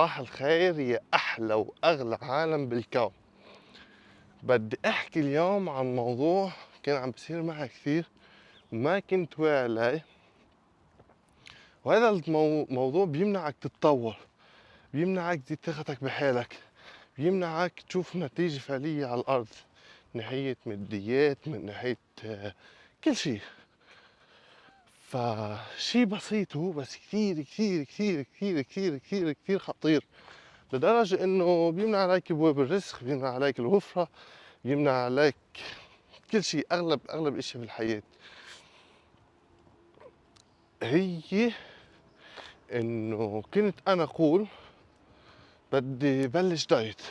صباح الخير يا أحلى وأغلى عالم بالكون. بدي أحكي اليوم عن موضوع كان عم بصير معي كثير وما كنت واعي عليه، وهذا الموضوع بيمنعك تتطور، بيمنعك تزيد ثقتك بحالك، بيمنعك تشوف نتيجة فعلية على الأرض من ناحية ماديات، من ناحية كل شيء. فشي بسيط هو، بس كثير كثير كثير كثير كثير كثير كثير خطير، لدرجة إنه بيمنع عليك أبواب الرزق، بيمنع عليك الوفرة، بيمنع عليك كل شيء، أغلب الأشياء بالحياة. هي إنه كنت أنا أقول بدي بلش دايت،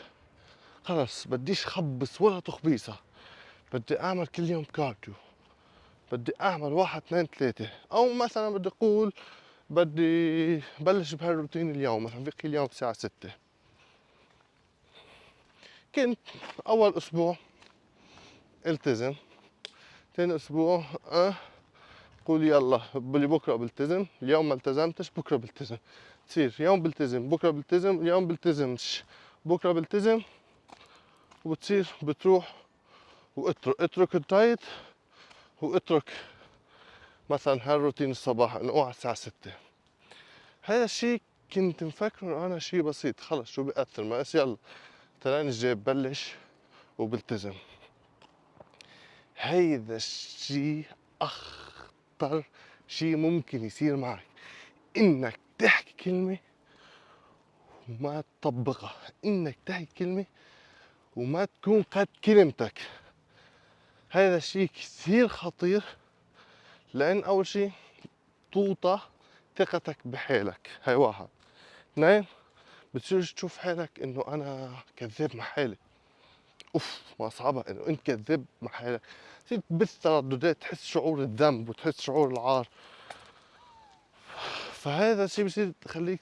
خلص بديش خبص ولا تخبيصة، بدي أعمل كل يوم كارديو، بدي أعمل 1 2 3، أو مثلا بدي أقول بدي بلش بهالروتين اليوم، مثلا بقي اليوم الساعة 6. كنت أول أسبوع التزم، ثاني أسبوع قول يلا بلي بكره بلتزم، اليوم ما التزمتش بكره بلتزم، تصير يوم بلتزم بكره بلتزم، اليوم بلتزمش بكره بلتزم، وبتصير بتروح اترك الدايت، واترك مثلا هالروتين الصباح انه اوعى الساعة 6. هذا الشيء كنت مفكره انا شيء بسيط، خلص شو بيأثر، ما يلا تراني الجاي ببلش وبلتزم. هيدا الشيء اخطر شيء ممكن يصير معك، انك تحكي كلمة وما تطبقها، انك تحكي كلمة وما تكون قد كلمتك. هذا الشيء كثير خطير، لان اول شيء توطى ثقتك بحالك، هاي واحد. اثنين، بتصير تشوف حالك انه انا كذاب مع حالي، اوف ما صعبة انه انت كذاب مع حالك، تصير تبث ترددات، تحس شعور الذنب وتحس شعور العار. فهذا الشيء بصير تخليك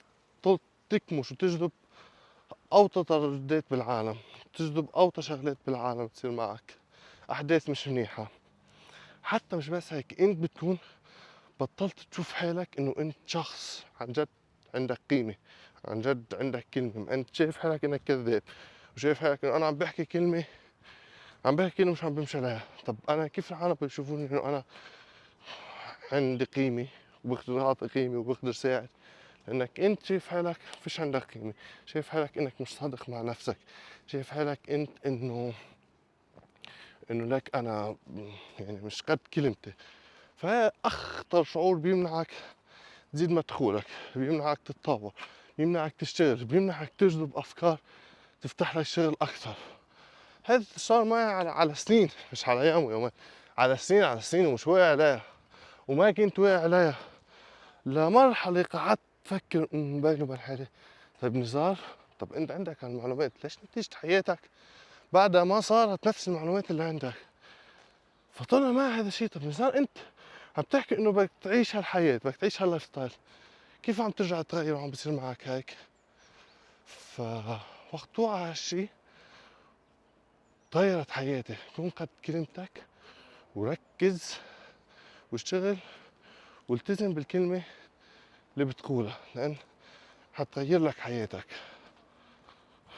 تكمش وتجذب اوطى ترددات بالعالم، تجذب اوطى شغلات بالعالم تصير معك، احداث مش منيحة. حتى مش بس هيك، انت بتكون بطلت تشوف حالك انه انت شخص عن جد عندك قيمة، عن جد عندك كلمة، انت شايف حالك انك كذاب، وشايف حالك انه انا عم بحكي كلمة، مش عم بمشي عليها. طب انا كيف العالم بيشوفوني انه انا عندي قيمة وبقدر اعطي قيمة وبقدر ساعد؟ لانك انت شايف حالك فيش عندك قيمة، شايف حالك انك مش صادق مع نفسك، شايف حالك انت انه لك انا يعني مش قد كلمتي. فاخطر شعور بيمنعك تزيد مدخولك، بيمنعك تتطور، بيمنعك تشتغل، بيمنعك تجذب افكار تفتح لك شغل اكثر. هذا صار معي على سنين، مش على يوم ويومين، على سنين على سنين، ومش واعي عليها، وما كنت واعي عليها لمرحلة قعدت افكر بيني وبين حالي، طيب نزار، طب انت عندك هالمعلومات، ليش نتيجة حياتك بعدها ما صارت نفس المعلومات اللي عندك؟ فطلع معي هذا الشيء، طب نزار انت عم تحكي انه بدك تعيش هالحياة، بدك تعيش هاللايف ستايل، كيف عم ترجع تغير وعم بصير معك هيك؟ فوقت وقع هالشي طيرت حياتي. كون قد كلمتك وركز واشتغل والتزم بالكلمة اللي بتقولها، لأن حتغير لك حياتك.